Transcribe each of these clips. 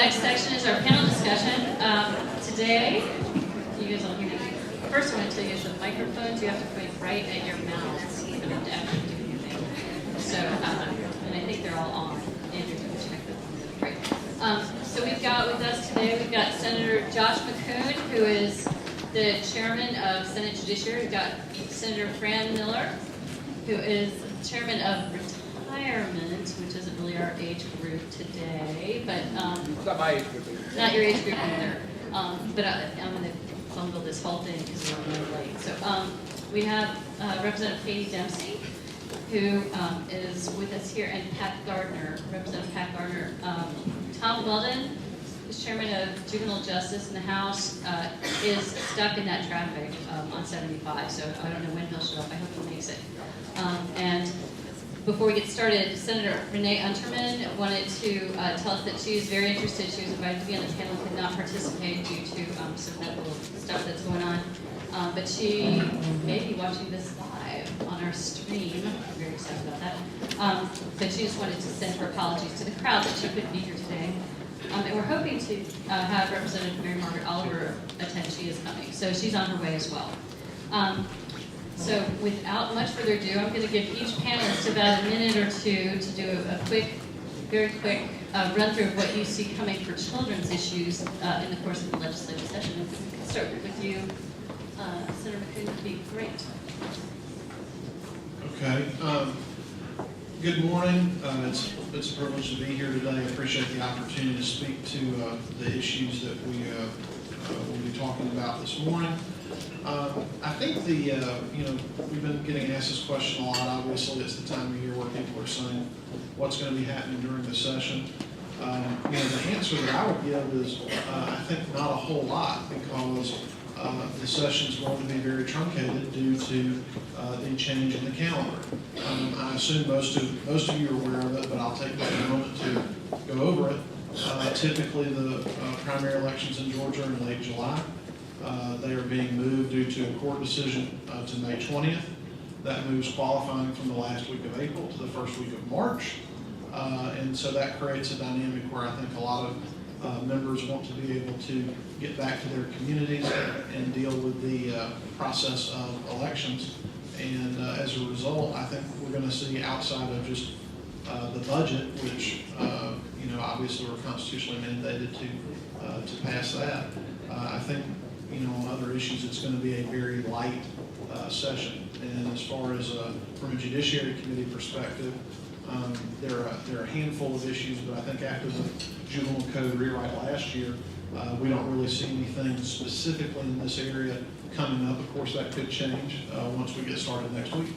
next section is our panel discussion. Today, you guys all hear me. First, I want to tell you guys the microphones you have to point right at your mouths. You don't have to actually do anything. So, and I think they're all on. Andrew, can check them. Great. So we've got with us today, we've got Senator Josh McKoon, who is the chairman of Senate Judiciary. We've got Senator Fran Millar, who is chairman of Retirement, which isn't really our age group today, but It's not my age group either. not your age group either. But I'm going to bungle this whole thing because we're running late. So we have Representative Katie Dempsey, who is with us here, and Pat Gardner, Representative Pat Gardner. Tom Weldon is chairman of Juvenile Justice in the House, is stuck in that traffic on 75, so I don't know when he'll show up. I hope he makes it. And before we get started, Senator Renee Unterman wanted to tell us that she is very interested. She was invited to be on the panel, could not participate due to some medical stuff that's going on. But she may be watching this live on our stream. I'm very excited about that. But she just wanted to send her apologies to the crowd that she couldn't be here today. And we're hoping to have Representative Mary Margaret Oliver attend. She is coming. So she's on her way as well. So without much further ado, I'm going to give each panelist about a minute or two to do a quick, very quick run through of what you see coming for children's issues in the course of the legislative session. If we can start with you, Senator McKoon, would be great. Okay. Good morning. It's a privilege to be here today. I appreciate the opportunity to speak to the issues that we will be talking about this morning. I think we've been getting asked this question a lot. Obviously, it's the time of year where people are saying what's going to be happening during the session. The answer that I would give is I think not a whole lot, because the session is going to be very truncated due to the change in the calendar. I assume most of you are aware of it, but I'll take just a moment to go over it. Typically, the primary elections in Georgia are in late July. They are being moved due to a court decision to May 20th. That moves qualifying from the last week of April to the first week of March. And so that creates a dynamic where I think a lot of members want to be able to get back to their communities and deal with the process of elections. And as a result, I think we're going to see, outside of just the budget, which obviously we're constitutionally mandated to pass that. I think on other issues, it's going to be a very light session. And as far as from a Judiciary Committee perspective, there are a handful of issues, but I think after the Juvenile Code rewrite last year, we don't really see anything specifically in this area coming up. Of course, that could change once we get started next week.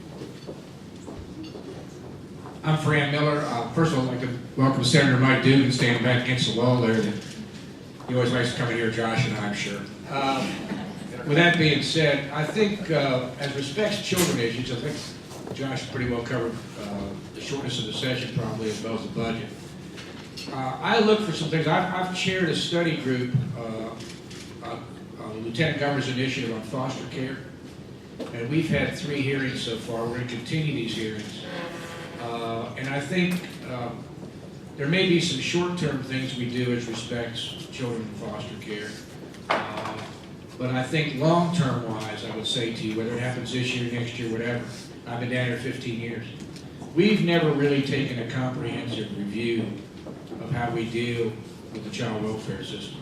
I'm Fran Millar. First of all, I'd like to welcome Senator Mike Dugan standing back against the wall there. He always likes to come in here, Josh and I, I'm sure. With that being said, I think as respects children issues, I think Josh pretty well covered the shortness of the session probably, as well as the budget. I look for some things. I've chaired a study group, the Lieutenant Governor's Initiative on Foster Care, and we've had 3 hearings so far. We're going to continue these hearings. And I think there may be some short-term things we do as respects children in foster care. But I think long-term wise, I would say to you, whether it happens this year, next year, whatever, I've been down here 15 years. We've never really taken a comprehensive review of how we deal with the child welfare system.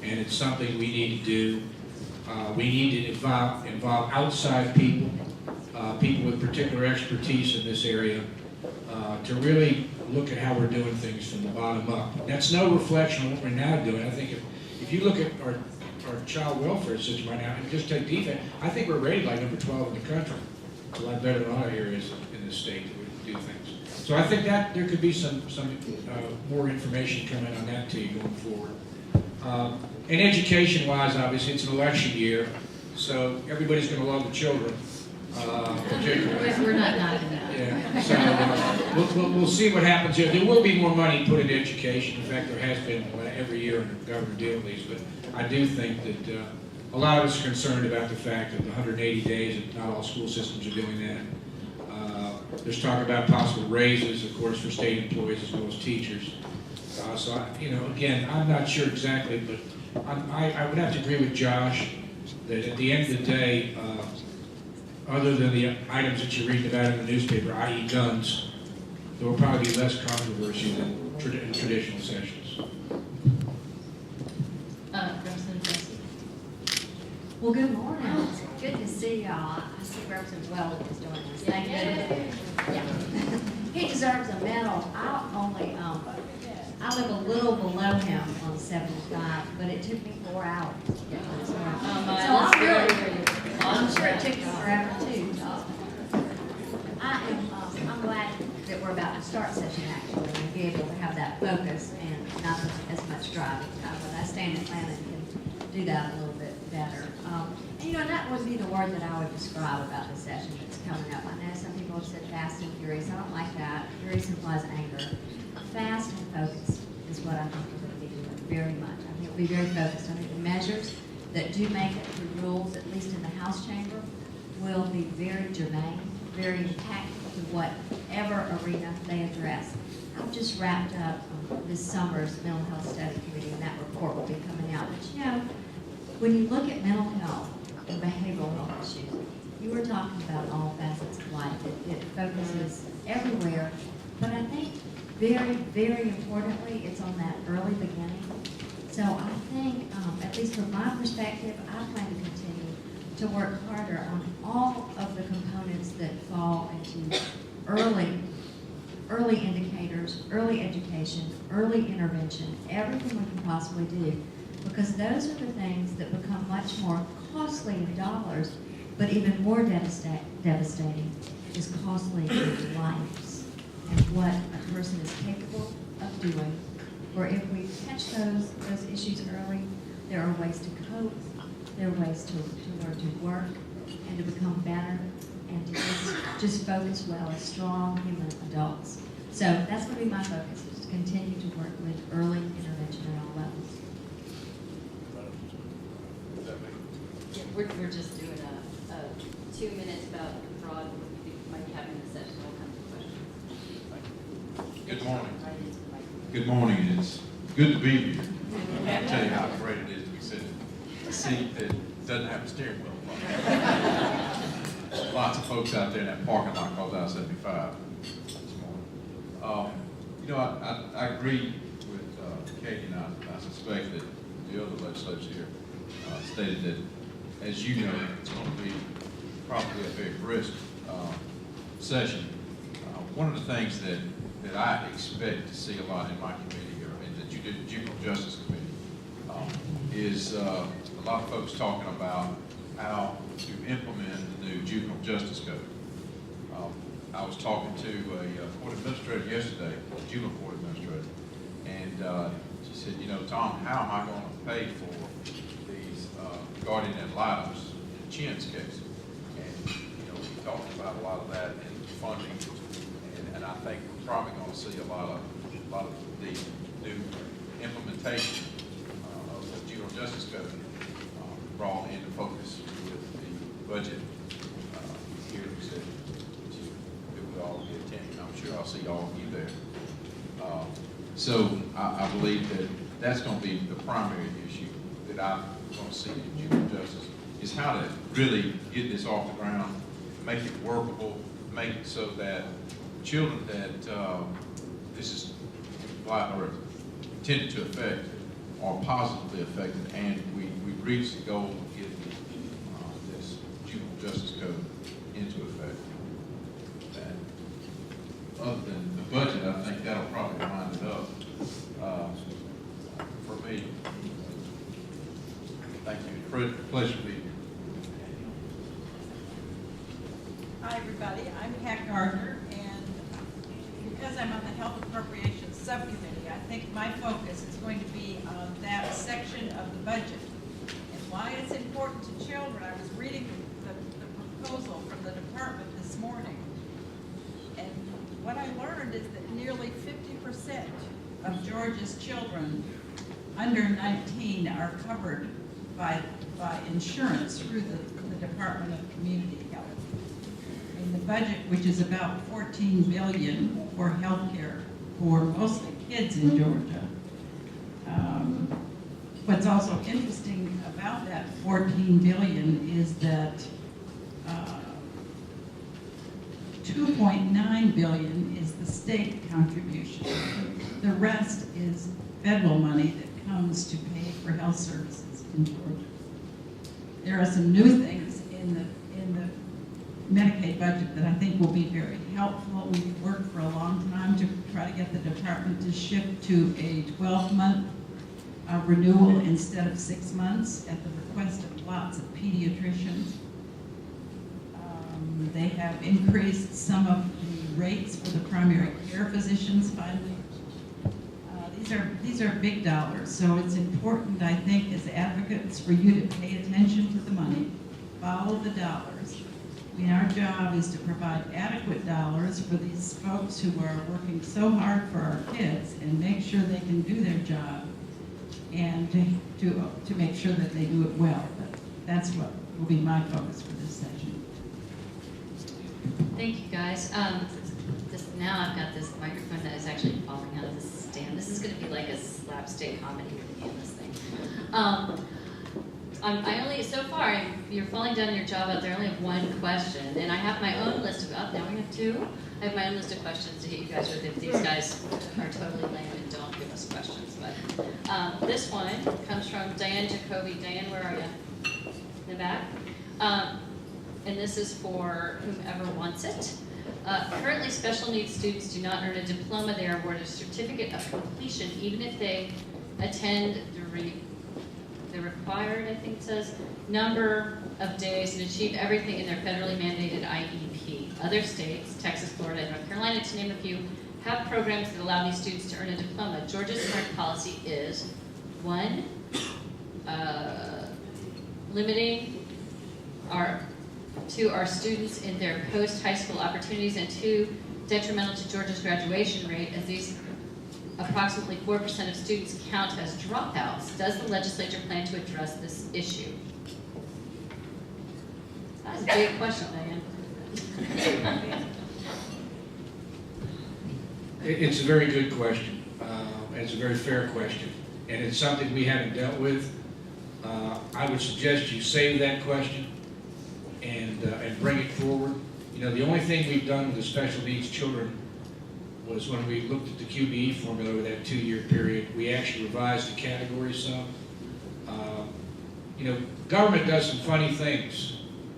And it's something we need to do. We need to involve outside people, people with particular expertise in this area, to really look at how we're doing things from the bottom up. That's no reflection on what we're now doing. I think if you look at our child welfare system right now, and just take defense, I think we're rated like number 12 in the country. It's a lot better than other areas in the state that we do things. So I think that there could be some more information coming on that to you going forward. And education-wise, obviously, it's an election year, so everybody's going to love the children, particularly. We're not knocking that. Yeah. So we'll see what happens here. There will be more money put into education. In fact, there has been every year in the government deal with these, but I do think that a lot of us are concerned about the fact that the 180 days, and not all school systems are doing that. There's talk about possible raises, of course, for state employees as well as teachers. So, again, I'm not sure exactly, but I would have to agree with Josh that at the end of the day, other than the items that you read about in the newspaper, i.e. guns, there will probably be less controversy than in traditional sessions. Representative Dempsey. Well, good morning. It's good to see y'all. I see Representative Weldon is joining us. Thank you. Yeah. He deserves a medal. I live a little below him on 75, but it took me 4 hours. So I'm sure it took you forever too. I'm glad that we're about to start session actually, and be able to have that focus and not as much driving. But I stand in Atlanta and can do that a little bit better. And that would be the word that I would describe about the session that's coming up. I know some people have said fast and furious. I don't like that. Furious implies anger. Fast and focused is what I think we're going to be doing very much. I think we'll be very focused. I think the measures that do make it through rules, at least in the House chamber, will be very germane, very impactful to whatever arena they address. I've just wrapped up this summer's mental health study committee, and that report will be coming out. But when you look at mental health and behavioral health issues, you were talking about all facets of life. It focuses everywhere, but I think very, very importantly, it's on that early beginning. So I think, at least from my perspective, I plan to continue to work harder on all of the components that fall into early indicators, early education, early intervention, everything we can possibly do, because those are the things that become much more costly in dollars, but even more devastating is costly in lives and what a person is capable of doing. Or if we catch those issues early, there are ways to cope, there are ways to learn to work and to become better and to just focus well as strong human adults. So that's going to be my focus, is to continue to work with early intervention at all levels. Yeah, we're just doing a 2 minutes about fraud. We might be having a session, all kinds of questions. Good morning. Right into the microphone. Good morning. It's good to be here. I'll tell you how great it is to be sitting in a seat that doesn't have a steering wheel. Lots of folks out there in that parking lot called out 75 this morning. I agree with Katie, and I suspect that the other legislators here stated that, as you know, it's going to be probably a very brisk session. One of the things that I expect to see a lot in my committee, or in the Juvenile Justice Committee, is a lot of folks talking about how to implement the new Juvenile Justice Code. I was talking to a court administrator yesterday, a juvenile court administrator, and she said, Tom, how am I going to pay for these guardian ad litem's in Chin's case? And, we talked about a lot of that and funding, and I think we're probably going to see a lot of the new implementation of the Juvenile Justice Code brought into focus with the budget hearings that we all be attending. I'm sure I'll see all of you there. So I believe that that's going to be the primary issue that I'm going to see in juvenile justice, is how to really get this off the ground, make it workable, make it so that children that this is or intended to affect are positively affected, and we reach the goal of getting this juvenile justice code into effect. And other than the budget, I think that'll probably wind it up for me. Thank you. Pleasure to be here. Hi, everybody. I'm Pat Gardner, and because I'm on the Health Appropriations Subcommittee, I think my focus is going to be on that section of the budget and why it's important to children. I was reading the proposal from the department this morning, and what I learned is that nearly 50% of Georgia's children under 19 are covered by insurance through the Department of Community Health. In the budget, which is about $14 billion for health care for mostly kids in Georgia. What's also interesting about that 14 billion is that 2.9 billion is the state contribution. The rest is federal money that comes to pay for health services in Georgia. There are some new things in the Medicaid budget that I think will be very helpful. We've worked for a long time to try to get the department to shift to a 12-month renewal instead of 6 months at the request of lots of pediatricians. They have increased some of the rates for the primary care physicians finally. These are big dollars, so it's important, I think, as advocates for you to pay attention to the money, follow the dollars. I mean, our job is to provide adequate dollars for these folks who are working so hard for our kids and make sure they can do their job and to make sure that they do it well. But that's what will be my focus for this session. Thank you, guys. Now I've got this microphone that is actually falling out of the stand. This is going to be like a slapstick comedy with me in this thing. So far, you're falling down in your job out there. I only have one question, and I have my own list of, now we have two. I have my own list of questions to hit you guys with if these guys are totally lame and don't give us questions. But this one comes from Diane Jacoby. Diane, where are you? In the back. And this is for whomever wants it. Currently, special needs students do not earn a diploma. They are awarded a certificate of completion, even if they attend the required, I think it says, number of days and achieve everything in their federally mandated IEP. Other states, Texas, Florida, and North Carolina, to name a few, have programs that allow these students to earn a diploma. Georgia's current policy is, 1, limiting our students in their post-high school opportunities, and 2, detrimental to Georgia's graduation rate, as these approximately 4% of students count as dropouts. Does the legislature plan to address this issue? That's a big question, Diane. It's a very good question. It's a very fair question, and it's something we haven't dealt with. I would suggest you save that question and bring it forward. You know, the only thing we've done with the special needs children was when we looked at the QBE formula over that 2-year period, we actually revised the categories some. You know, government does some funny things.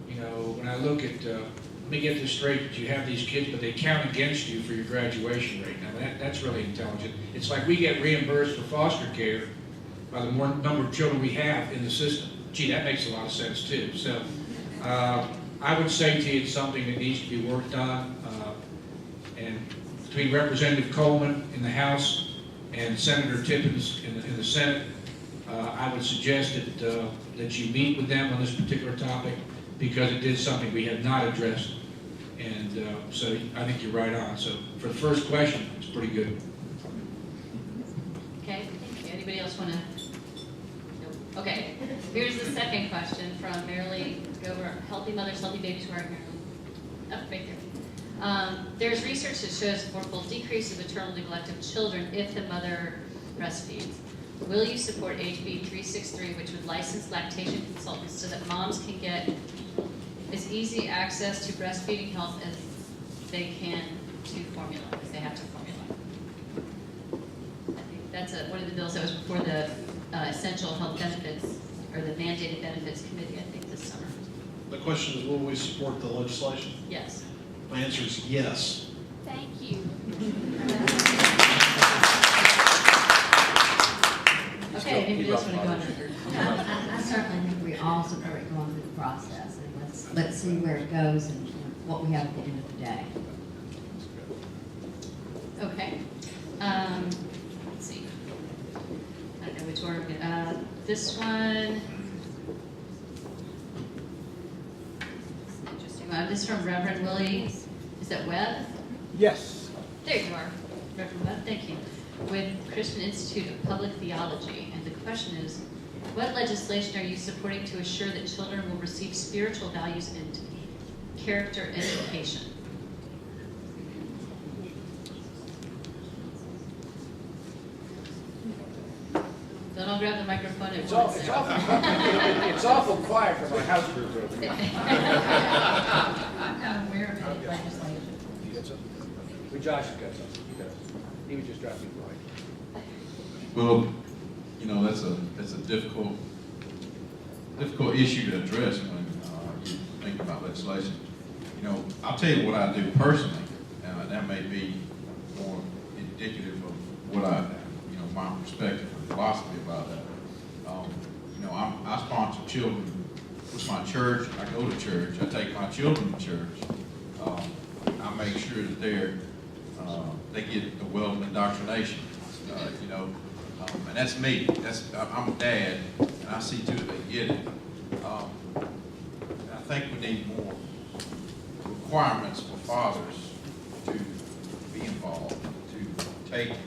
You know, when I look at, let me get this straight, that you have these kids, but they count against you for your graduation rate. Now that's really intelligent. It's like we get reimbursed for foster care by the more number of children we have in the system. Gee, that makes a lot of sense too. So I would say to you it's something that needs to be worked on. And between Representative Coleman in the House and Senator Tippins in the Senate, I would suggest that you meet with them on this particular topic, because it is something we have not addressed. And so I think you're right on. So for the first question, it's pretty good. Okay, thank you. Anybody else want to? Nope. Okay, here's the second question from Marilee Gover. Healthy mothers, healthy babies who are here. Up right there. There's research that shows a fourfold decrease of maternal neglect of children if the mother breastfeeds. Will you support HB 363, which would license lactation consultants so that moms can get as easy access to breastfeeding health as they can to formula, because they have to formula? I think that's one of the bills that was before the Essential Health Benefits, or the Mandated Benefits Committee, I think, this summer. The question is, will we support the legislation? Yes. My answer is yes. Thank you. Okay, anybody else want to go on that? I certainly think we all support going through the process, and let's see where it goes and what we have at the end of the day. Okay. Let's see. I don't know which order. This one. Interesting. This is from Reverend Willie. Is that Webb? Yes. There you are, Reverend Webb. Thank you. With Christian Institute of Public Theology, and the question is, what legislation are you supporting to assure that children will receive spiritual values and character education? Then I'll grab the microphone and. It's awful quiet for my house group over here. I'm not aware of any legislation. You got something? Well, Josh has got something. He was just dropping by. Well, you know, that's a difficult issue to address when you think about legislation. You know, I'll tell you what I do personally, and that may be more indicative of what my perspective and philosophy about that. You know, I sponsor children with my church. I go to church. I take my children to church. I make sure that they get the Weldon indoctrination. You know, and that's me. I'm a dad, and I see to it they get it. I think we need more requirements for fathers to be involved, to take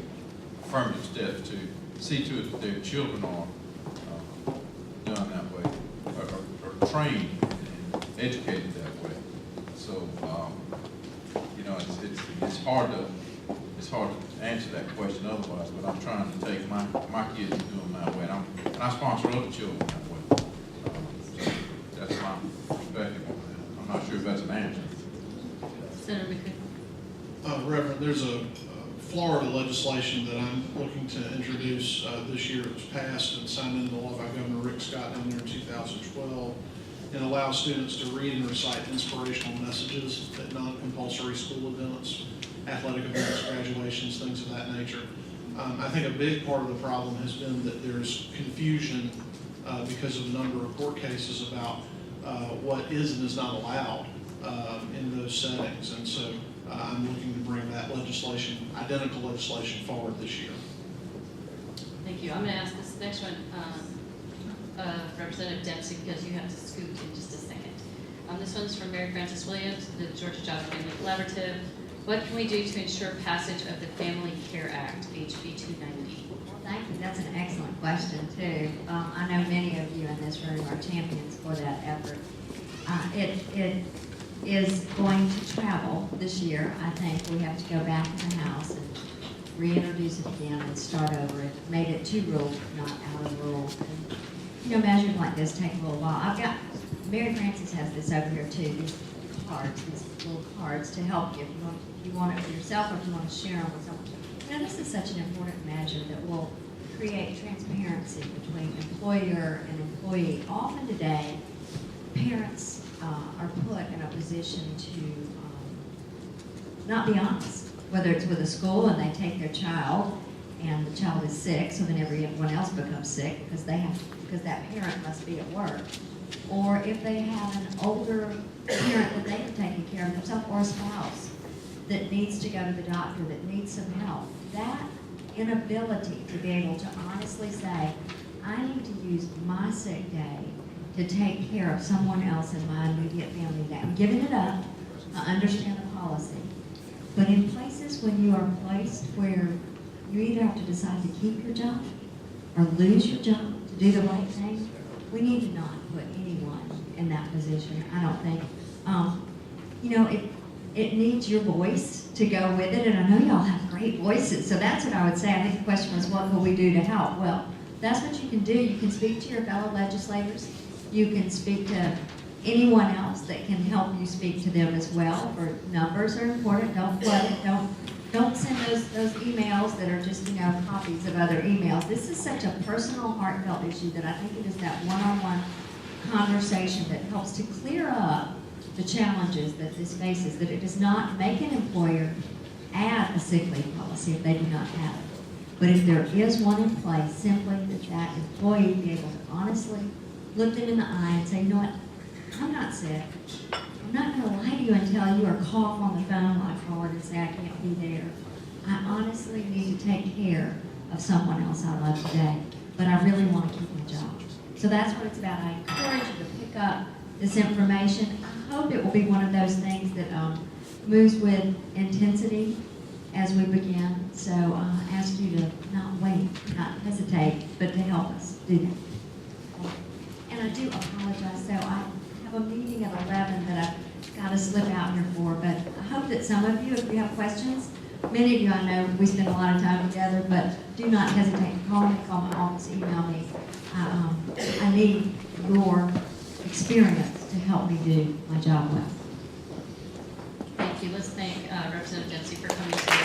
affirmative steps, to see to it that their children are done that way, or trained and educated that way. So, you know, it's hard to answer that question otherwise, but I'm trying to take my kids and do them that way, and I sponsor other children that way. So that's my perspective on that. I'm not sure if that's an answer. Senator McKoon. Reverend, there's a Florida legislation that I'm looking to introduce this year. It was passed and signed into law by Governor Rick Scott down there in 2012. It allows students to read and recite inspirational messages at non-compulsory school events, athletic events, graduations, things of that nature. I think a big part of the problem has been that there's confusion because of a number of court cases about what is and is not allowed in those settings. And so I'm looking to bring that legislation, identical legislation, forward this year. Thank you. I'm going to ask this next one, Representative Dempsey, because you have to scoot in just a second. This one's from Mary Frances Williams, the Georgia Child Family Collaborative. What can we do to ensure passage of the Family Care Act, HB 290? Well, thank you. That's an excellent question, too. I know many of you in this room are champions for that effort. It is going to travel this year. I think we have to go back in the House and reintroduce it again and start over. It made it to rule, not out of rule. And, you know, measures like this take a little while. Mary Frances has this over here too, these little cards to help you if you want it for yourself or if you want to share them with someone. You know, this is such an important measure that will create transparency between employer and employee. Often today, parents are put in a position to not be honest, whether it's with a school and they take their child and the child is sick, so then everyone else becomes sick because that parent must be at work. Or if they have an older parent that they have taken care of themselves, or a spouse that needs to go to the doctor, that needs some help. That inability to be able to honestly say, I need to use my sick day to take care of someone else in my immediate family. That I'm giving it up. I understand the policy. But in places when you are placed where you either have to decide to keep your job or lose your job to do the right thing, we need to not put anyone in that position, I don't think. You know, it needs your voice to go with it, and I know y'all have great voices, so that's what I would say. I think the question was, what will we do to help? Well, that's what you can do. You can speak to your fellow legislators. You can speak to anyone else that can help you speak to them as well. For numbers are important. Don't flood it. Don't send those emails that are just, you know, copies of other emails. This is such a personal, heartfelt issue that I think it is that one-on-one conversation that helps to clear up the challenges that this faces, that it does not make an employer add a sick leave policy if they do not have it. But if there is one in place, simply that employee be able to honestly look them in the eye and say, you know what, I'm not sick. I'm not going to lie to you and tell you or cough on the phone like forward and say I can't be there. I honestly need to take care of someone else I love today, but I really want to keep my job. So that's what it's about. I encourage you to pick up this information. I hope it will be one of those things that moves with intensity as we begin. So I ask you to not wait, not hesitate, but to help us do that. And I do apologize. So I have a meeting at 11 that I've got to slip out here for, but I hope that some of you, if you have questions, Many of you I know, we spend a lot of time together, but do not hesitate to call my office, email me. I need your experience to help me do my job well. Thank you. Let's thank Representative Dempsey for coming today.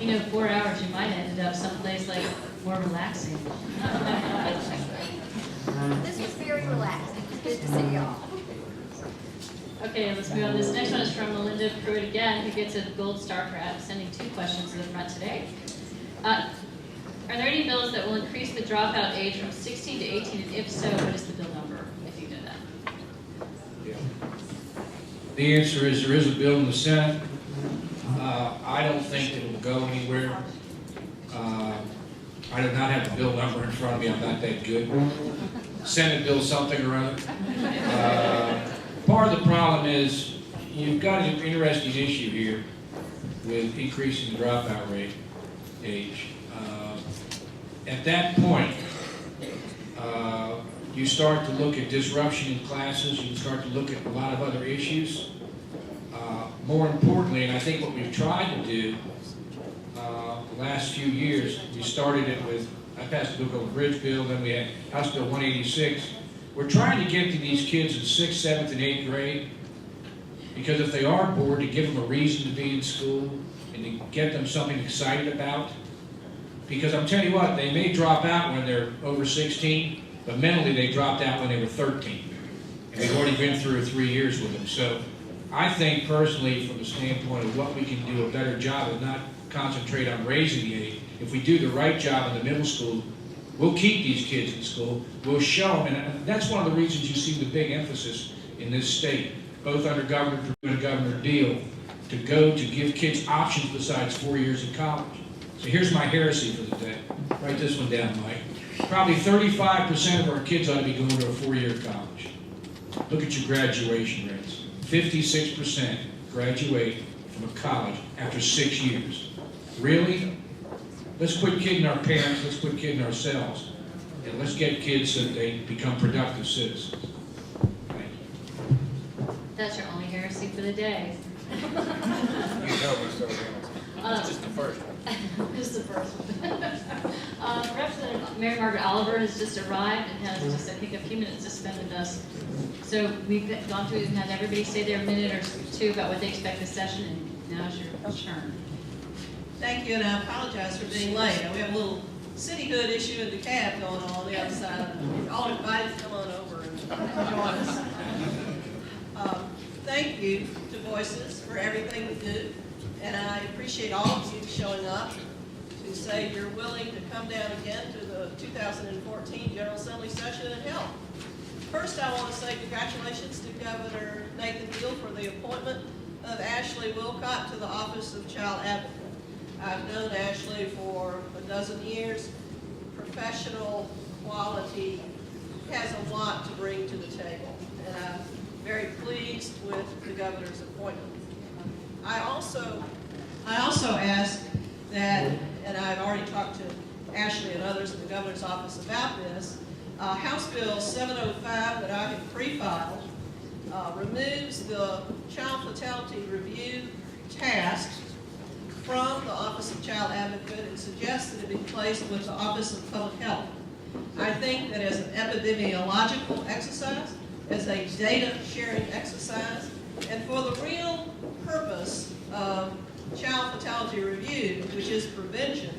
You know, 4 hours, you might have ended up someplace like more relaxing. This was very relaxing. Good to see y'all. Okay, let's move on. This next one is from Melinda Pruitt again, who gets a gold star for sending 2 questions to the front today. Are there any bills that will increase the dropout age from 16 to 18, and if so, what is the bill number, if you know that? The answer is there is a bill in the Senate. I don't think it will go anywhere. I do not have the bill number in front of me. I'm not that good. Senate bill something or other. Part of the problem is you've got an interesting issue here with increasing the dropout rate age. At that point, you start to look at disruption in classes. You start to look at a lot of other issues. More importantly, and I think what we've tried to do the last few years, we started it with, I passed the book on the bridge bill, then we had House Bill 186. We're trying to get to these kids in 6th, 7th, and 8th grade, because if they are bored, to give them a reason to be in school and to get them something excited about. Because I'm telling you what, they may drop out when they're over 16, but mentally they dropped out when they were 13. And we've already been through 3 years with them. So I think personally, from the standpoint of what we can do a better job of not concentrate on raising the age, if we do the right job in the middle school, we'll keep these kids in school, we'll show them, and that's one of the reasons you see the big emphasis in this state, both under Governor Perdue and Governor Deal, to go to give kids options besides 4 years in college. So here's my heresy for the day. Write this one down, Mike. Probably 35% of our kids ought to be going to a 4-year college. Look at your graduation rates. 56% graduate from a college after 6 years. Really? Let's quit kidding our parents, let's quit kidding ourselves, and let's get kids so that they become productive citizens. Thank you. That's your only heresy for the day. You know we're so It's just the first one. Just the first one. Representative Mary Margaret Oliver has just arrived and has just, I think, a few minutes to spend with us. So we've gone through and had everybody say their minute or 2 about what they expect this session, and now's your turn. Thank you, and I apologize for being late. We have a little cityhood issue in the cab going on the other side. You're all invited to come on over and join us. Thank you to Voices for everything we do, and I appreciate all of you showing up to say you're willing to come down again to the 2014 General Assembly session and help. First, I want to say congratulations to Governor Nathan Deal for the appointment of Ashley Wilcott to the Office of Child Advocate. I've known Ashley for a dozen years. Professional quality, has a lot to bring to the table, and I'm very pleased with the governor's appointment. I also ask that, and I've already talked to Ashley and others in the governor's office about this, House Bill 705 that I have pre-filed removes the child fatality review task from the Office of Child Advocate and suggests that it be placed with the Office of Public Health. I think that as an epidemiological exercise, as a data sharing exercise, and for the real purpose of child fatality review, which is prevention,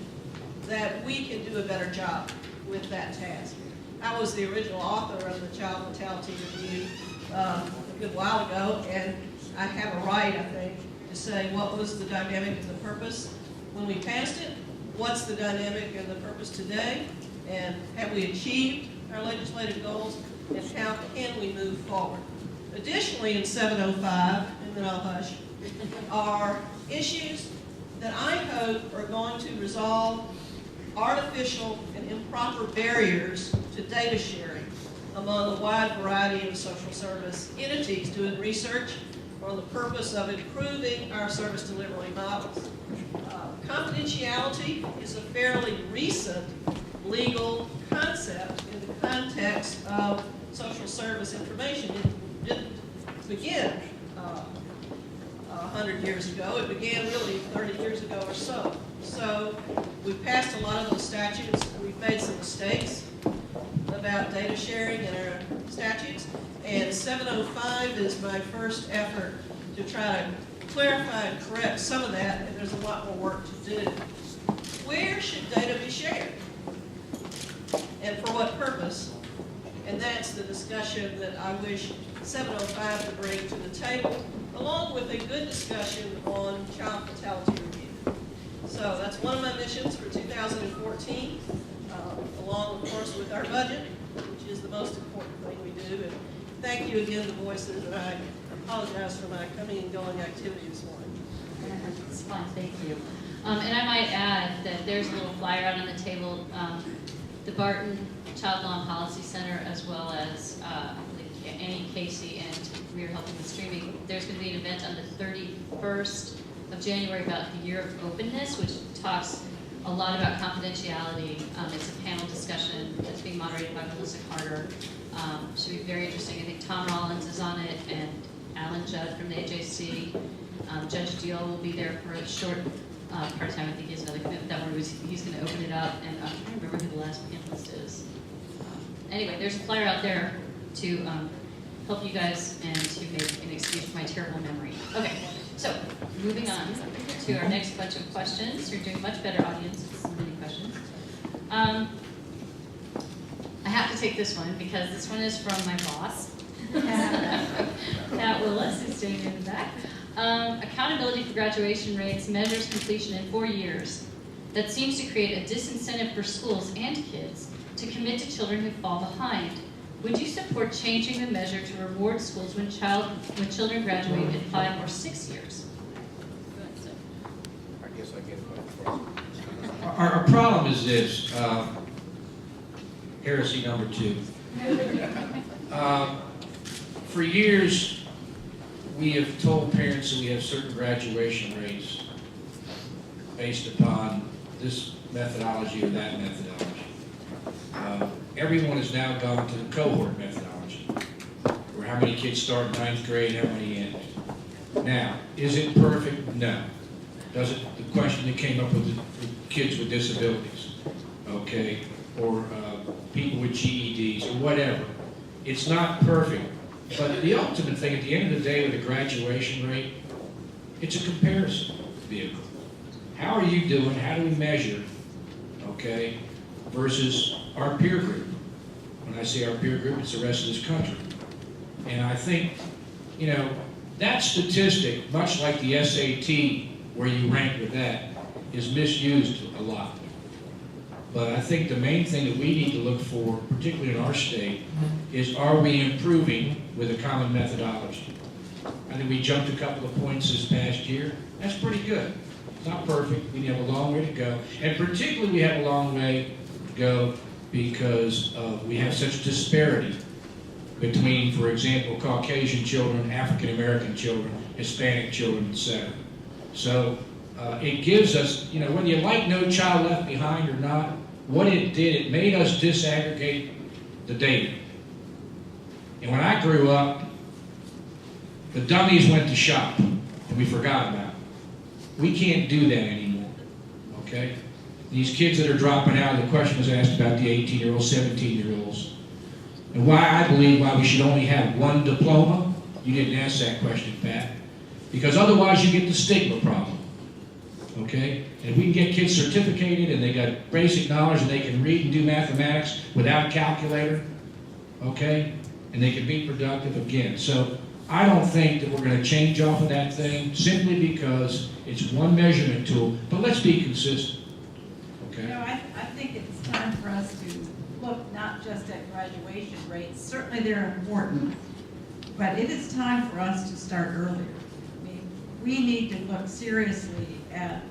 that we can do a better job with that task. I was the original author of the child fatality review a good while ago, and I have a right, I think, to say what was the dynamic and the purpose when we passed it, what's the dynamic and the purpose today, and have we achieved our legislative goals, and how can we move forward. Additionally, in 705, and then I'll hush, are issues that I hope are going to resolve artificial and improper barriers to data sharing among a wide variety of social service entities doing research for the purpose of improving our service delivery models. Confidentiality is a fairly recent legal concept in the context of social service information. It didn't begin 100 years ago. It began really 30 years ago or so. So we've passed a lot of those statutes. We've made some mistakes about data sharing in our statutes. And 705 is my first effort to try to clarify and correct some of that, and there's a lot more work to do. Where should data be shared? And for what purpose? And that's the discussion that I wish 705 to bring to the table, along with a good discussion on child fatality review. So that's one of my missions for 2014, along, of course, with our budget, which is the most important thing we do. And thank you again, the Voices, and I apologize for my coming and going activity this morning. It's fine, thank you. And I might add that there's a little flyer out on the table. The Barton Child Law and Policy Center, as well as I believe Annie Casey and we are helping with streaming. There's going to be an event on the 31st of January about the Year of Openness, which talks a lot about confidentiality. It's a panel discussion that's being moderated by Melissa Carter. Should be very interesting. I think Tom Rollins is on it, and Alan Judd from the AJC. Judge Deal will be there for a short part-time. I think he has another commitment that one. He's going to open it up, and I'm trying to remember who the last panelist is. Anyway, there's a flyer out there to help you guys and to make an excuse for my terrible memory. Okay, so moving on to our next bunch of questions. You're doing much better, audience, with so many questions. I have to take this one because this one is from my boss, Pat Willis, who's sitting in the back. Accountability for graduation rates measures completion in 4 years. That seems to create a disincentive for schools and kids to commit to children who fall behind. Would you support changing the measure to reward schools when children graduate in 5 or 6 years? I guess I get it first. Our problem is this, heresy number 2. For years, we have told parents that we have certain graduation rates based upon this methodology or that methodology. Everyone has now gone to the cohort methodology, where how many kids start in 9th grade, how many end. Now, is it perfect? No. Does it, the question that came up with the kids with disabilities, okay, or people with GEDs or whatever. It's not perfect, but the ultimate thing at the end of the day with a graduation rate, it's a comparison vehicle. How are you doing? How do we measure, okay, versus our peer group? When I say our peer group, it's the rest of this country. And I think, you know, that statistic, much like the SAT, where you rank with that, is misused a lot. But I think the main thing that we need to look for, particularly in our state, is are we improving with a common methodology? I think we jumped a couple of points this past year. That's pretty good. It's not perfect. We have a long way to go. And particularly we have a long way to go because we have such disparity between, for example, Caucasian children, African American children, Hispanic children, etc. So it gives us, you know, whether you like No Child Left Behind or not, what it did, it made us disaggregate the data. And when I grew up, the dummies went to shop, and we forgot about it. We can't do that anymore, okay? These kids that are dropping out, the question was asked about the 18-year-olds, 17-year-olds, and why I believe why we should only have one diploma. You didn't ask that question, Pat, because otherwise you get the stigma problem, okay? And if we can get kids certificated and they got basic knowledge and they can read and do mathematics without a calculator, okay? And they can be productive again. So I don't think that we're going to change off of that thing simply because it's one measurement tool, but let's be consistent, okay? You know, I think it's time for us to look not just at graduation rates, certainly they're important, but it is time for us to start earlier. I mean, we need to look seriously at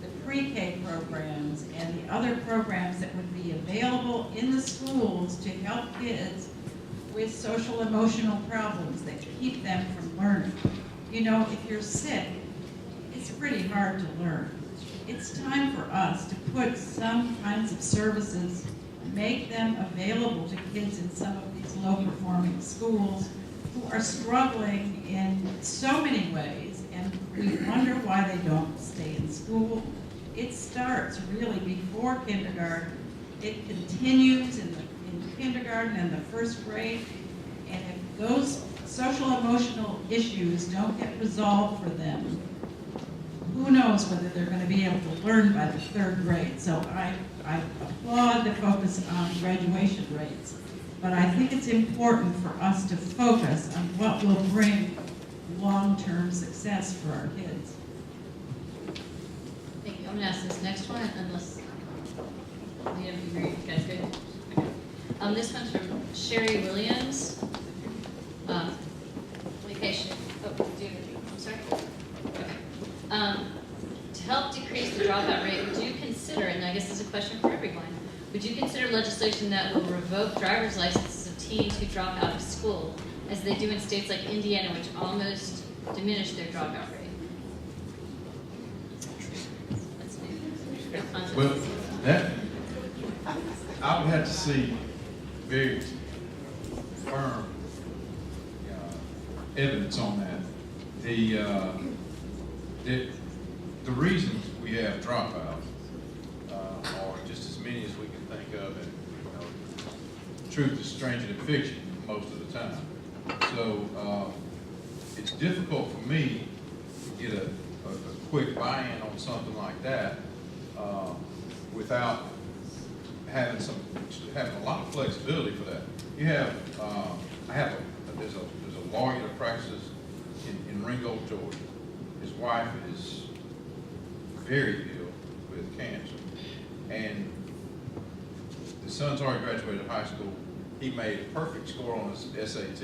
the pre-K programs and the other programs that would be available in the schools to help kids with social emotional problems that keep them from learning. You know, if you're sick, it's pretty hard to learn. It's time for us to put some kinds of services, make them available to kids in some of these low-performing schools who are struggling in so many ways, and we wonder why they don't stay in school. It starts really before kindergarten. It continues in kindergarten and the first grade, and if those social emotional issues don't get resolved for them, who knows whether they're going to be able to learn by the third grade. So I applaud the focus on graduation rates, but I think it's important for us to focus on what will bring long-term success for our kids. Thank you. I'm gonna ask this next one, unless you agree. You guys good? Okay. This comes from Sherry Williams. Vacation. Oh, do you? I'm sorry. Okay. To help decrease the dropout rate, would you consider, and I guess this is a question for everyone, would you consider legislation that will revoke driver's licenses of teens who drop out of school, as they do in states like Indiana, which almost diminish their dropout rate? Well, that, I would have to see very firm evidence on that. The reasons we have dropout are just as many as we can think of, and truth is stranger than fiction most of the time. So it's difficult for me to get a quick buy-in on something like that without having a lot of flexibility for that. You have there's a lawyer that practices in Ringgold, Georgia. His wife is very ill with cancer, and the son's already graduated high school. He made a perfect score on his SAT,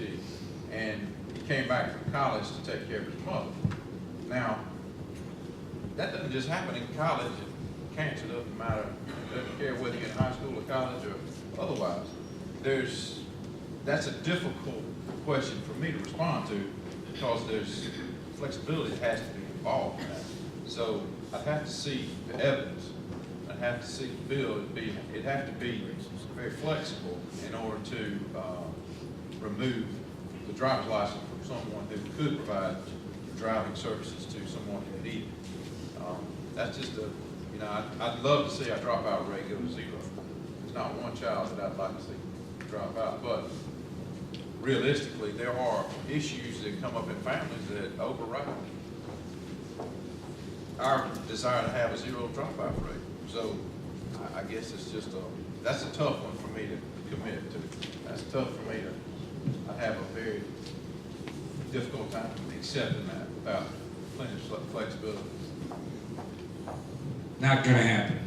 and he came back from college to take care of his mother. Now, that doesn't just happen in college. Cancer doesn't matter. It doesn't care whether you're in high school or college or otherwise. That's a difficult question for me to respond to, because there's flexibility that has to be involved in that. So I'd have to see the evidence. I'd have to see the bill. It'd have to be very flexible in order to remove the driver's license from someone who could provide driving services to someone who needed it. That's just I'd love to see our dropout rate go to zero. There's not one child that I'd like to see drop out, but realistically, there are issues that come up in families that override our desire to have a zero dropout rate. So I guess it's just that's a tough one for me to commit to. That's tough for me to, I have a very difficult time accepting that without plenty of flexibility. Not gonna happen.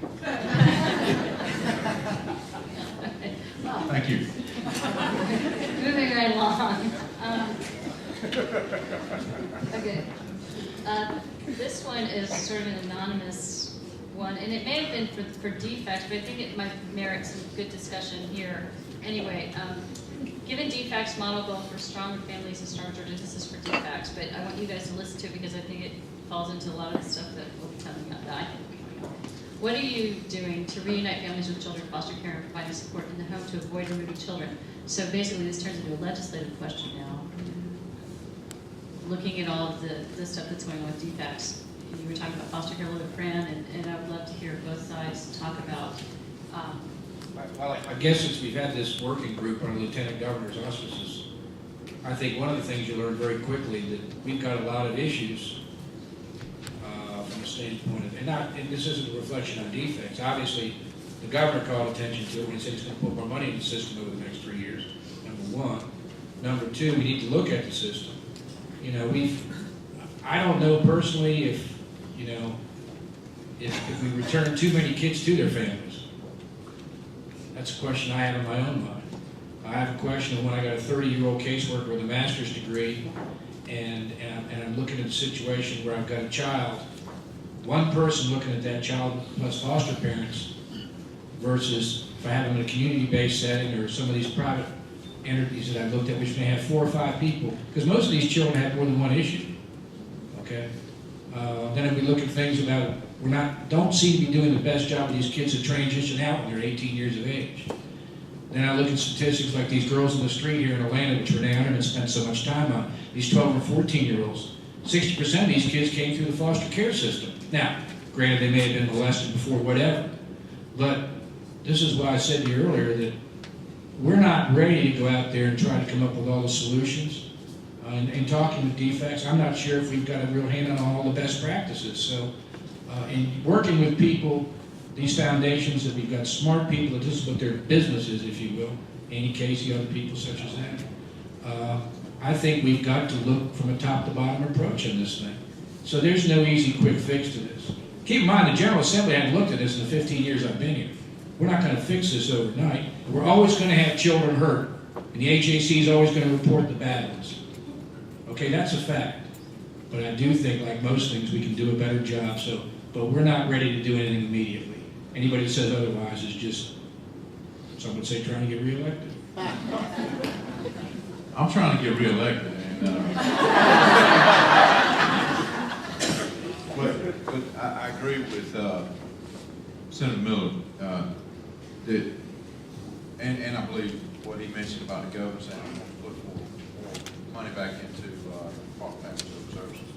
Thank you. Moving right along. Okay. This one is sort of an anonymous one, and it may have been for defects, but I think it might merit some good discussion here. Anyway, given defects model goal for stronger families and stronger children, this is for defects, but I want you guys to listen to it because I think it falls into a lot of the stuff that will be coming up, that I think will be coming up. What are you doing to reunite families with children in foster care and providing support in the home to avoid removing children? So basically this turns into a legislative question now. Looking at all of the stuff that's going on with defects. And you were talking about foster care a little bit, Fran, and I would love to hear both sides talk about. I guess since we've had this working group under Lieutenant Governor's auspices, I think one of the things you learn very quickly that we've got a lot of issues from a standpoint of, and this isn't a reflection on defects. Obviously, the governor called attention to it when he said he's going to put more money in the system over the next 3 years, number one. Number two, we need to look at the system. I don't know personally if we return too many kids to their families. That's a question I have in my own mind. I have a question of when I got a 30-year-old caseworker with a master's degree, and I'm looking at a situation where I've got a child, one person looking at that child plus foster parents, versus if I have them in a community-based setting or some of these private entities that I've looked at, which may have 4 or 5 people, because most of these children have more than one issue. Okay. Then if we look at things about don't seem to be doing the best job of these kids to transition out when they're 18 years of age. Then I look at statistics like these girls in the street here in Atlanta, which Renee Underman spent so much time on, these 12 and 14-year-olds. 60% of these kids came through the foster care system. Now, granted, they may have been molested before, whatever. But this is why I said to you earlier that we're not ready to go out there and try to come up with all the solutions. In talking with defects, I'm not sure if we've got a real hand on all the best practices. So in working with people, these foundations, that we've got smart people, that this is what their business is, if you will, Annie Casey, other people such as that. I think we've got to look from a top-to-bottom approach on this thing. So there's no easy, quick fix to this. Keep in mind, the General Assembly hadn't looked at this in the 15 years I've been here. We're not going to fix this overnight. We're always going to have children hurt, and the HAC is always going to report the bad ones. Okay, that's a fact. But I do think, like most things, we can do a better job. But we're not ready to do anything immediately. Anybody that says otherwise is just, some would say, trying to get reelected. I'm trying to get reelected, and but I agree with Senator Miller that, and I believe what he mentioned about the governor saying we want to put more money back into Department of Family Services.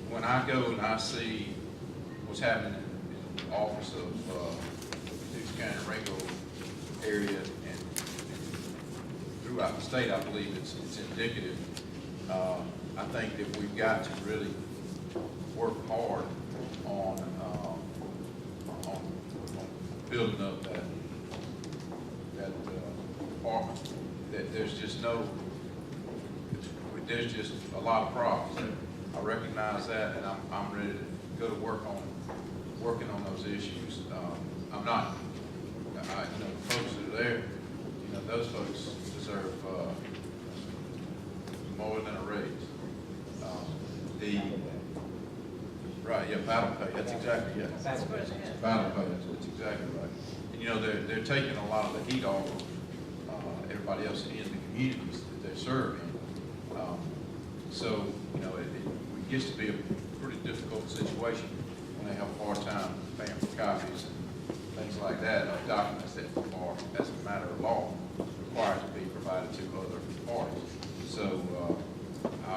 When I go and I see what's happening in the office of Dukes County, Ringo area, and throughout the state, I believe it's indicative. I think that we've got to really work hard on building up that department. That there's just a lot of problems. I recognize that, and I'm ready to go to working on those issues. I'm not, the folks that are there, those folks deserve more than a raise. Right, yeah, battle pay. That's exactly battle pay. That's exactly right. And they're taking a lot of the heat off of everybody else in the communities that they serve in. So it gets to be a pretty difficult situation when they have a hard time paying for copies and things like that of documents that are, as a matter of law, required to be provided to other parties. So I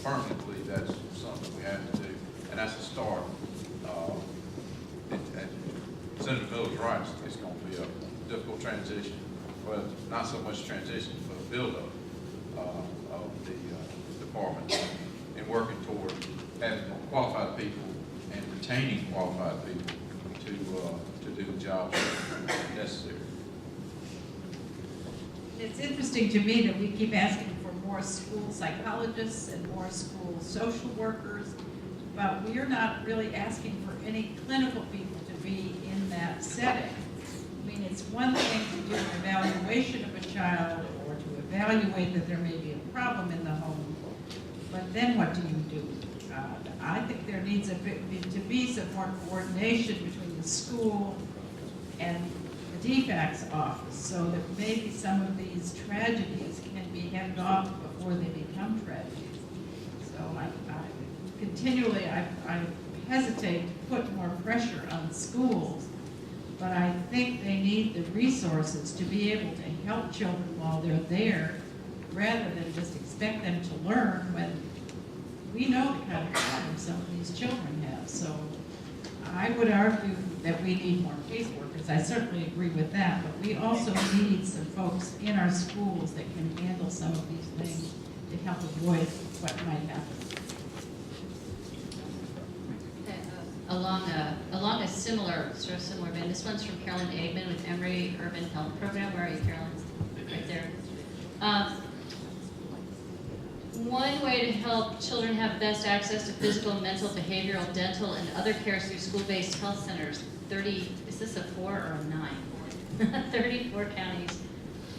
firmly believe that's something we have to do, and that's a start. Senator Miller's right. It's going to be a difficult transition. Well, not so much transition, but a build-up of the department and working toward having qualified people and retaining qualified people to do the job necessary. It's interesting to me that we keep asking for more school psychologists and more school social workers, but we're not really asking for any clinical people to be in that setting. I mean, it's one thing to do an evaluation of a child or to evaluate that there may be a problem in the home, but then what do you do? I think there needs to be some more coordination between the school and the defects office so that maybe some of these tragedies can be headed off before they become tragedies. So I hesitate to put more pressure on schools, but I think they need the resources to be able to help children while they're there, rather than just expect them to learn when we know the kind of problems some of these children have. So I would argue that we need more caseworkers. I certainly agree with that, but we also need some folks in our schools that can handle some of these things to help avoid what might happen. Along a similar vein, this one's from Carolyn Eggman with Emory Urban Health Program. Where are you, Carolyn? Right there. One way to help children have best access to physical, mental, behavioral, dental, and other care through school-based health centers. Is this a 4 or a 9? 34 counties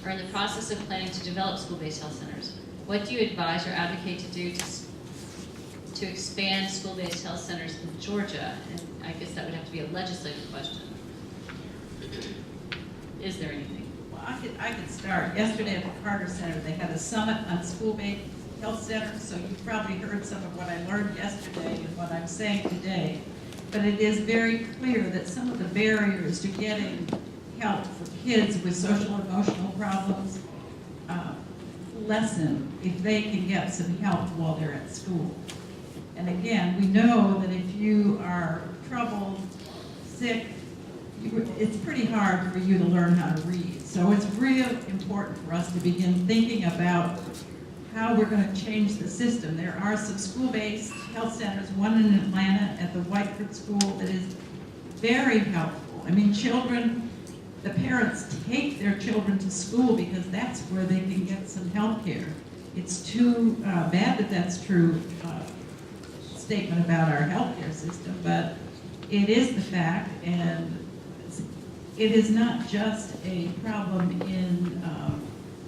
are in the process of planning to develop school-based health centers. What do you advise or advocate to do to expand school-based health centers in Georgia? And I guess that would have to be a legislative question. Is there anything? Well, I could start. Yesterday at the Carter Center, they had a summit on school-based health centers, so you probably heard some of what I learned yesterday and what I'm saying today. but it is very clear that some of the barriers to getting help for kids with social and emotional problems lessen if they can get some help while they're at school. And again, we know that if you are troubled, sick, it's pretty hard for you to learn how to read. So it's real important for us to begin thinking about how we're going to change the system. There are some school-based health centers, one in Atlanta at the Whiteford School that is very helpful. I mean, the parents take their children to school because that's where they can get some health care. It's too bad that that's true statement about our healthcare system, but it is the fact, and it is not just a problem in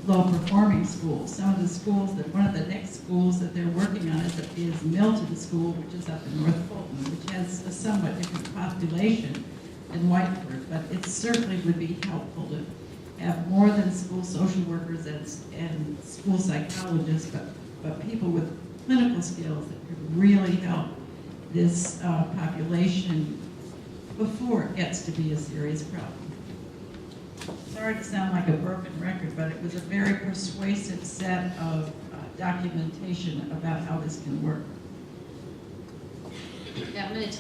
low-performing schools. Some of the schools, one of the next schools that they're working on is Milton School, which is up in North Fulton, which has a somewhat different population than Whiteford, but it certainly would be helpful to have more than school social workers and school psychologists, but people with clinical skills that could really help this population before it gets to be a serious problem. Sorry to sound like a broken record, but it was a very persuasive set of documentation about how this can work. Yeah, I'm gonna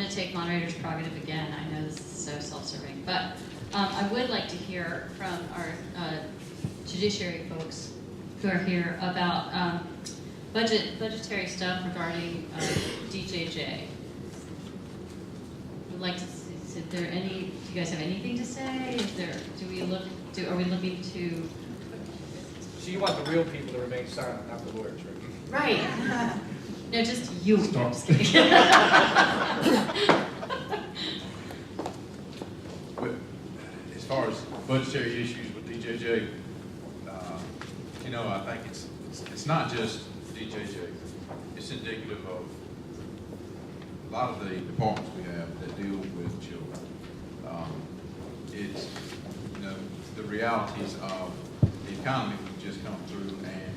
take moderator's prerogative again. I know this is so self-serving, but I would like to hear from our judiciary folks who are here about budgetary stuff regarding DJJ. Would like to see, is there any? Do you guys have anything to say? Are we looking to? So you want the real people to remain silent, not the lawyers, right? Right. No, just you. Stop. Just kidding. As far as budgetary issues with DJJ, I think it's not just DJJ. It's indicative of a lot of the departments we have that deal with children. It's the realities of the economy we've just come through and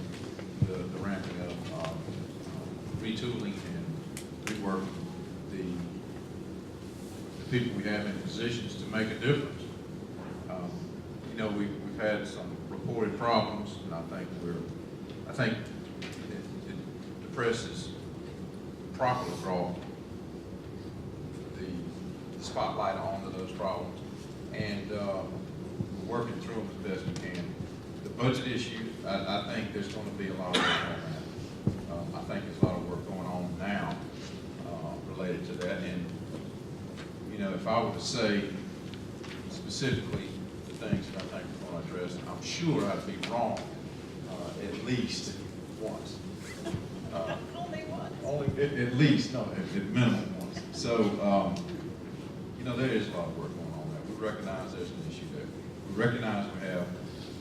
the ramping up of retooling and reworking the people we have in positions to make a difference. We've had some reported problems, and I think the press has properly brought the spotlight onto those problems, and we're working through them as best we can. The budget issue, I think there's going to be a lot of work on that. I think there's a lot of work going on now related to that, and if I were to say specifically the things that I think we're going to address, I'm sure I'd be wrong at least once. Only one. At least, no, at minimum once. So, there is a lot of work going on there. We recognize there's an issue there. We recognize we have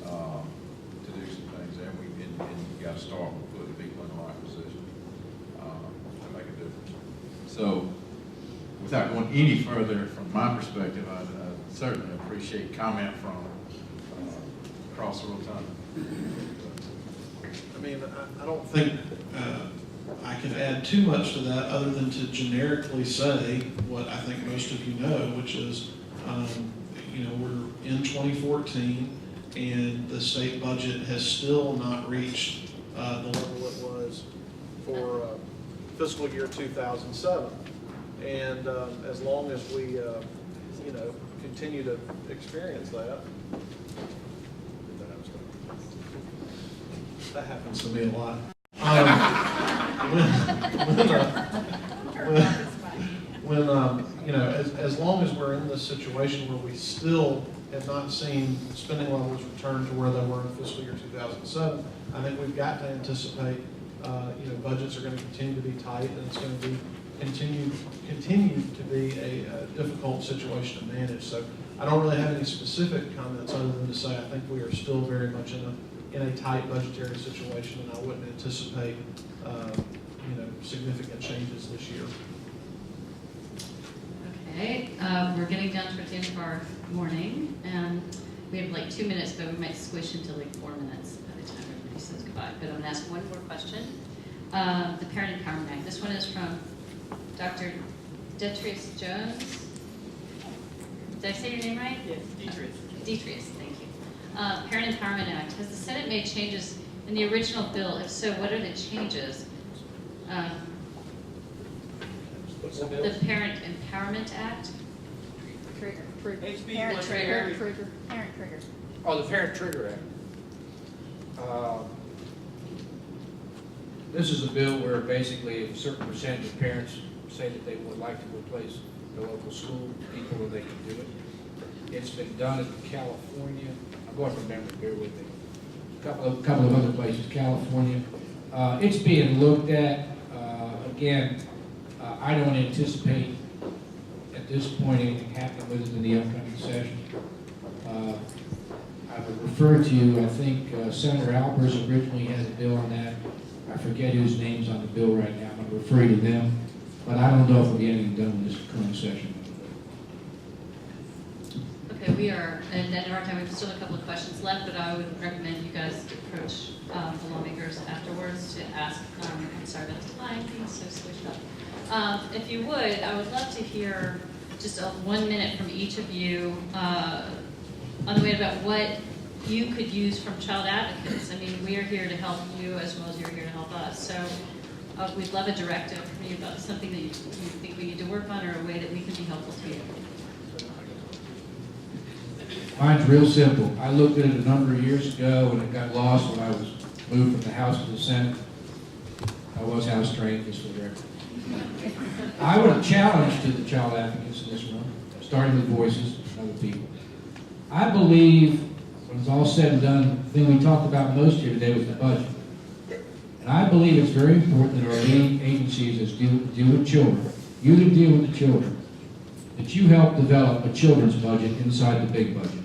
to do some things there, and we got to start with putting people in the right position to make a difference. So, without going any further, from my perspective, I certainly appreciate comment from across the rotunda. I mean, I don't think I can add too much to that other than to generically say what I think most of you know, which is, we're in 2014 and the state budget has still not reached the level it was for fiscal year 2007. And as long as we, continue to experience that happens to me a lot. As long as we're in this situation where we still have not seen spending levels return to where they were in fiscal year 2007, I think we've got to anticipate, budgets are going to continue to be tight, and it's going to be continue to be a difficult situation to manage. So I don't really have any specific comments other than to say I think we are still very much in a tight budgetary situation, and I wouldn't anticipate significant changes this year. Okay, we're getting down towards the end of our morning, and we have like 2 minutes, but we might squish into like 4 minutes by the time everybody says goodbye. But I'm going to ask one more question. The Parent Empowerment Act. This one is from Dr. Detrius Jones. Did I say your name right? Yes, Detrius. Detrius, thank you. Parent Empowerment Act. Has the Senate made changes in the original bill? If so, what are the changes? What's the bill? The Parent Empowerment Act? Trigger. HB Parent was trigger. very- Parent trigger. Oh, the Parent Trigger Act. This is a bill where basically a certain percentage of parents say that they would like to replace the local school people, and they can do it. It's been done in California. I'm going from memory, bear with me. A couple of other places, California. It's being looked at. Again, I don't anticipate at this point anything happening with it in the upcoming session. I would refer to you, I think Senator Albers originally had a bill on that. I forget whose name's on the bill right now. I'm going to refer you to them. But I don't know if there'll be anything done in this current session. Okay, we are at the end of our time. We have still a couple of questions left, but I would recommend you guys approach the lawmakers afterwards to ask, I'm sorry about the time being so switched up. If you would, I would love to hear just 1 minute from each of you on the way about what you could use from child advocates. I mean, we are here to help you as well as you're here to help us. So we'd love a directive from you about something that you think we need to work on or a way that we can be helpful to you. Mine's real simple. I looked at it a number of years ago and it got lost when I was moved from the House to the Senate. I was House trained, just for the record. I would have challenged to the child advocates in this room, starting with voices and other people. I believe, when it's all said and done, the thing we talked about most here today was the budget. And I believe it's very important that our lead agencies that deal with children, you that deal with the children, that you help develop a children's budget inside the big budget.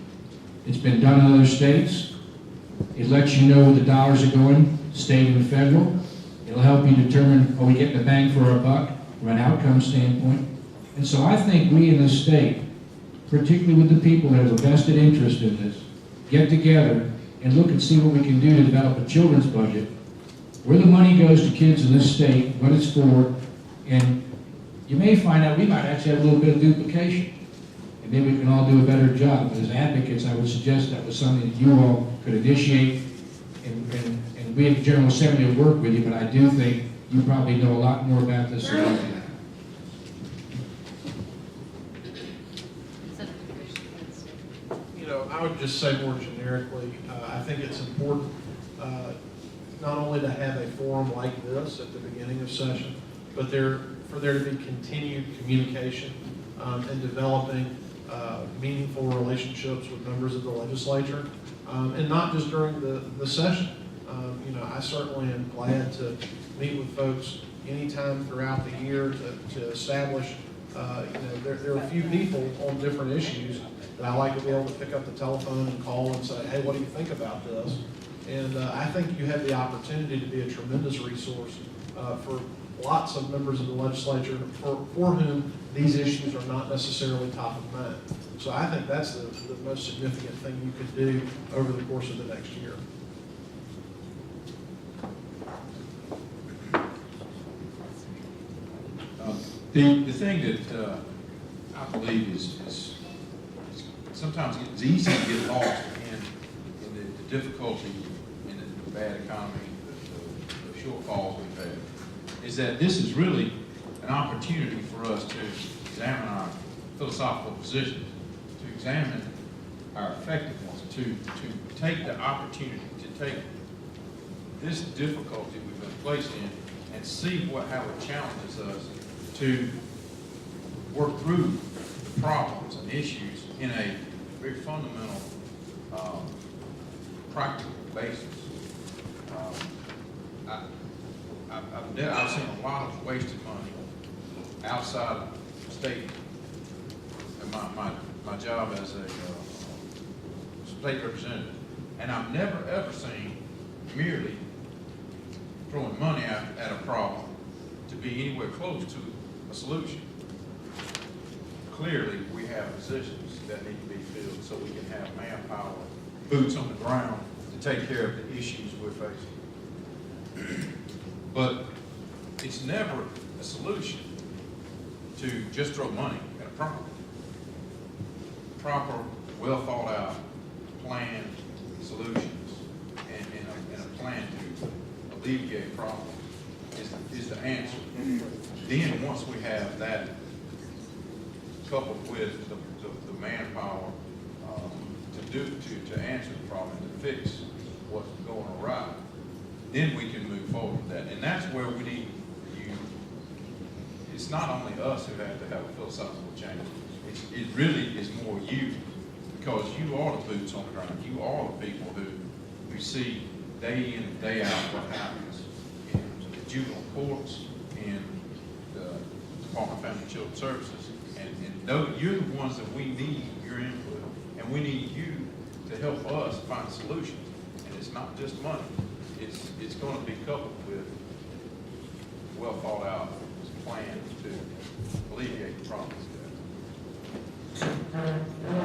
It's been done in other states. It lets you know where the dollars are going, state and federal. It'll help you determine, are we getting a bang for our buck from an outcome standpoint? And so I think we in this state, particularly with the people that have a vested interest in this, get together and look and see what we can do to develop a children's budget, where the money goes to kids in this state, what it's for, and you may find out we might actually have a little bit of duplication. And maybe we can all do a better job. But as advocates, I would suggest that was something that you all could initiate, and we at the General Assembly will work with you, but I do think you probably know a lot more about this than I do. You know, I would just say more generically, I think it's important not only to have a forum like this at the beginning of session, but for there to be continued communication and developing meaningful relationships with members of the legislature, and not just during the session. You know, I certainly am glad to meet with folks anytime throughout the year to establish, you know, there are a few people on different issues that I like to be able to pick up the telephone and call and say, hey, what do you think about this? And I think you have the opportunity to be a tremendous resource for lots of members of the legislature for whom these issues are not necessarily top of mind. So I think that's the most significant thing you could do over the course of the next year. The thing that I believe is sometimes it's easy to get lost in the difficulty in the bad economy, the shortfalls we've had, is that this is really an opportunity for us to examine our philosophical positions, to examine our effectiveness, to take the opportunity to take this difficulty we've been placed in and see how it challenges us to work through the problems and issues in a very fundamental, practical basis. I've seen a lot of wasted money outside of state, and my job as a state representative, and I've never ever seen merely throwing money at a problem to be anywhere close to a solution. Clearly, we have positions that need to be filled so we can have manpower, boots on the ground to take care of the issues we're facing. But it's never a solution to just throw money at a problem. Proper, well thought out, planned solutions and a plan to alleviate problems is the answer. Then once we have that coupled with the manpower to answer the problem, to fix what's going awry, then we can move forward with that. And that's where we need you. It's not only us who have to have a philosophical change. It really is more you, because you are the boots on the ground. You are the people who see day in and day out what happens in the juvenile courts, in the Department of Family and Children's Services. And you're the ones that we need your input, and we need you to help us find solutions. And it's not just money. It's going to be coupled with well thought out plan to alleviate the problems.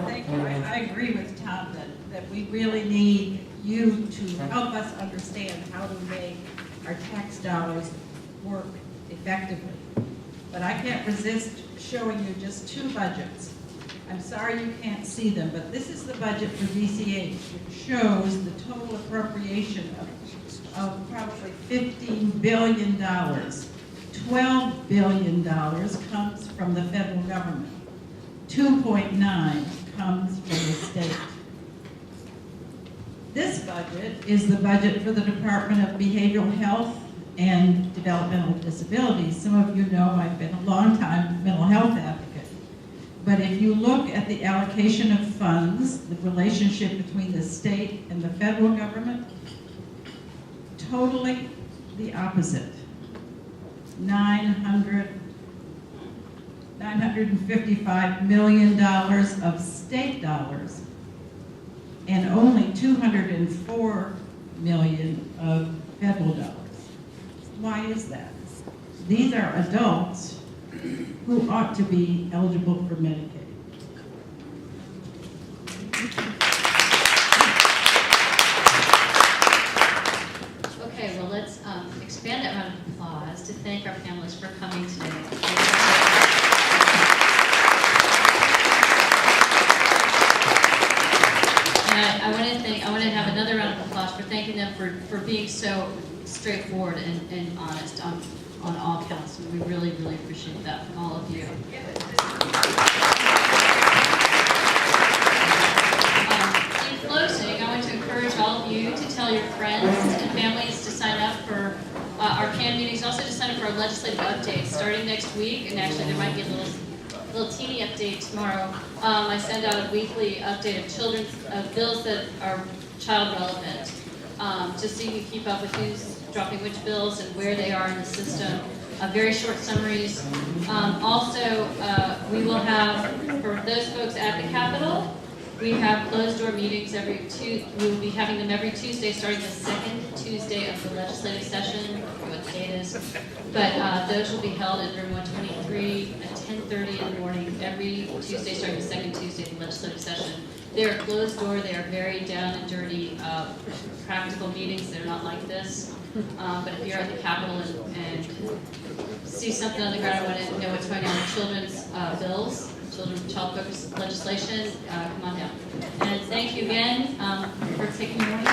Thank you. I agree with Tom that we really need you to help us understand how to make our tax dollars work effectively. But I can't resist showing you just two budgets. I'm sorry you can't see them, but this is the budget for DCH, which shows the total appropriation of probably $15 billion. $12 billion comes from the federal government. 2.9 comes from the state. This budget is the budget for the Department of Behavioral Health and Developmental Disabilities. Some of you know I've been a long time mental health advocate. But if you look at the allocation of funds, the relationship between the state and the federal government, totally the opposite. $955 million of state dollars and only $204 million of federal dollars. Why is that? These are adults who ought to be eligible for Medicaid. Okay, well, let's expand that round of applause to thank our panelists for coming today. And I want to have another round of applause for thanking them for being so straightforward and honest on all counts. We really, really appreciate that from all of you. In closing, I want to encourage all of you to tell your friends and families to sign up for our CAN meetings, also to sign up for our legislative updates starting next week, and actually there might be a little teeny update tomorrow. I send out a weekly update of bills that are child relevant, just so you can keep up with who's dropping which bills and where they are in the system. Very short summaries. Also, we will have, for those folks at the Capitol, we have closed-door meetings we will be having them every Tuesday, starting the second Tuesday of the legislative session. I forget what the date is. But those will be held in room 123 at 10:30 in the morning, every Tuesday, starting the second Tuesday of the legislative session. They are closed door. They are very down and dirty, practical meetings. They're not like this. But if you're at the Capitol and see something on the ground, want to know what's going on with children's bills, child-focused legislation, come on down. And thank you again for taking your morning.